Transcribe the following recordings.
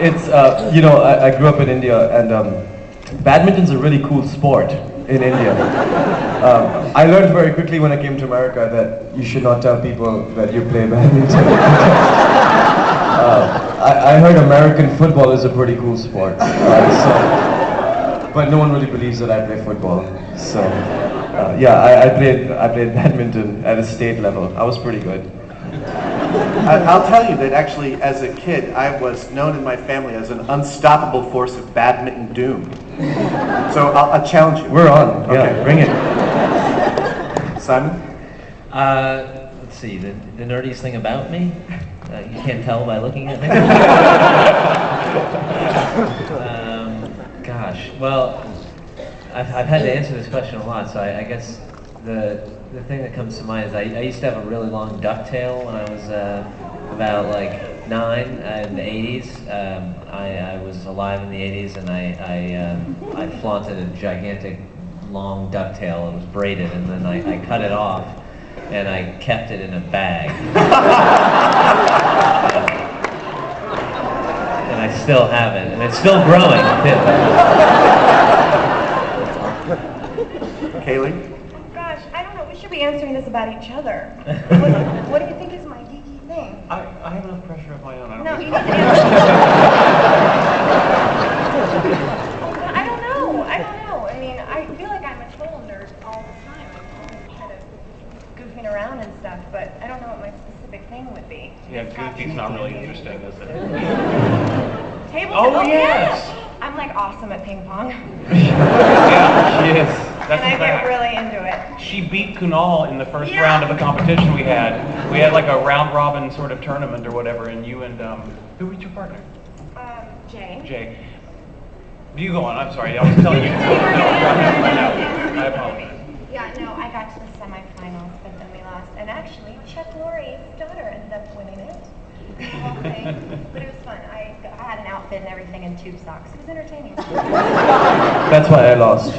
It's I grew up in India, and badminton's a really cool sport in India. I learned very quickly when I came to America that you should not tell people that you play badminton. I heard American football is a pretty cool sport, but no one really believes that I play football. So I played badminton at a state level. I was pretty good. I'll tell you that actually, as a kid, I was known in my family as an unstoppable force of badminton doom. So I'll challenge you. We're on. Okay. Yeah, bring it. Simon? Let's see, the nerdiest thing about me? You can't tell by looking at me? Gosh, well, I've had to answer this question a lot, so I guess the thing that comes to mind is I used to have a really long ducktail when I was about like 9 in the 80s. I was alive in the 80s, and I flaunted a gigantic long ducktail. It was braided, and then I cut it off, and I kept it in a bag. And I still have it, and it's still growing too. Kaylee? Gosh, I don't know. We should be answering this about each other. What do you think is my geeky thing? I have enough pressure of my own. No, you need to answer. I don't know. I mean, I feel like I'm a total nerd all the time. I'm always kind of goofing around and stuff, but I don't know what my specific thing would be. Yeah, goofy's not really interesting, is it? Table. Oh, yes. Yeah. I'm like awesome at ping pong. Yeah, she is. That's And I a fact. get really into it. She beat Kunal in the first Yeah. round of a competition we had. We had like a round robin sort of tournament or whatever, and you and who was your partner? Jay. Jay. You go on. I'm sorry. I was telling you. No, I apologize. Yeah, no, I got to the semifinals, but then we lost. And actually, Chuck Lorre's daughter ended up winning it. The whole thing. But it was fun. I had an outfit and everything in tube socks. It was entertaining. That's why I lost.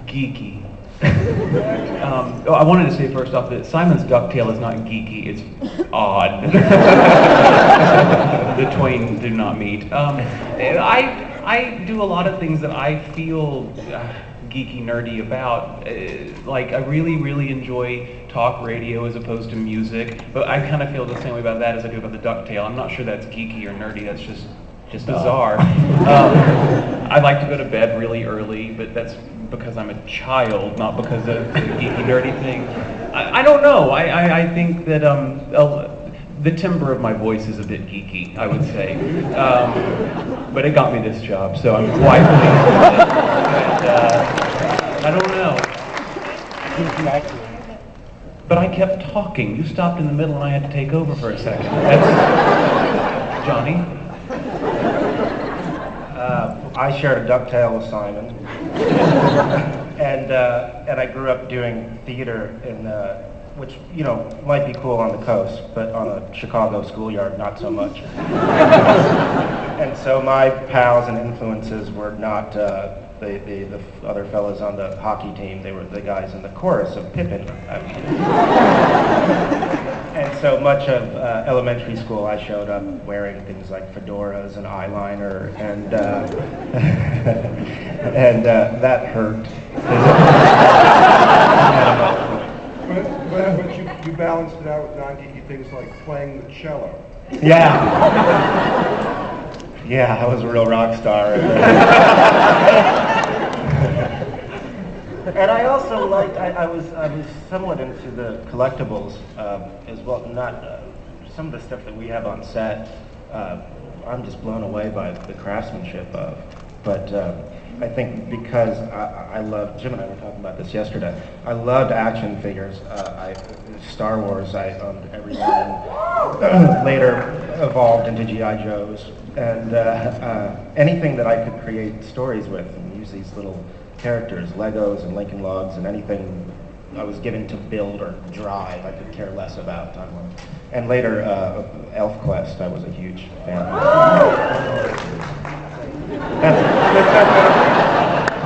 Geeky. I wanted to say first off that Simon's ducktail is not geeky, it's odd. The twain do not meet. I do a lot of things that I feel geeky, nerdy about. Like, I really, really enjoy talk radio as opposed to music, but I kind of feel the same way about that as I do about the ducktail. I'm not sure that's geeky or nerdy, that's just bizarre. I like to go to bed really early, but that's because I'm a child, not because of the geeky, nerdy thing. I don't know. I think that the timbre of my voice is a bit geeky, I would say. But it got me this job, so I'm quite pleased with it. And, I don't know. But I kept talking. You stopped in the middle and I had to take over for a second. That's Johnny. I shared a ducktail with Simon, and I grew up doing theater in which might be cool on the coast, but on a Chicago schoolyard, not so much. And so my pals and influences were not the other fellows on the hockey team. They were the guys in the chorus of Pippin. And so much of elementary school, I showed up wearing things like fedoras and eyeliner, and that hurt. But you balanced it out with non-geeky things like playing the cello. Yeah. Yeah, I was a real rock star. And I also liked, I was somewhat into the collectibles as well. Not some of the stuff that we have on set, I'm just blown away by the craftsmanship of. But I think because I love, Jim and I were talking about this yesterday, I loved action figures. Star Wars, I owned every one, and later evolved into G.I. Joes. And anything that I could create stories with and use these little characters, Legos and Lincoln Logs, and anything I was given to build or drive, I could care less about. And later, ElfQuest, I was a huge fan of.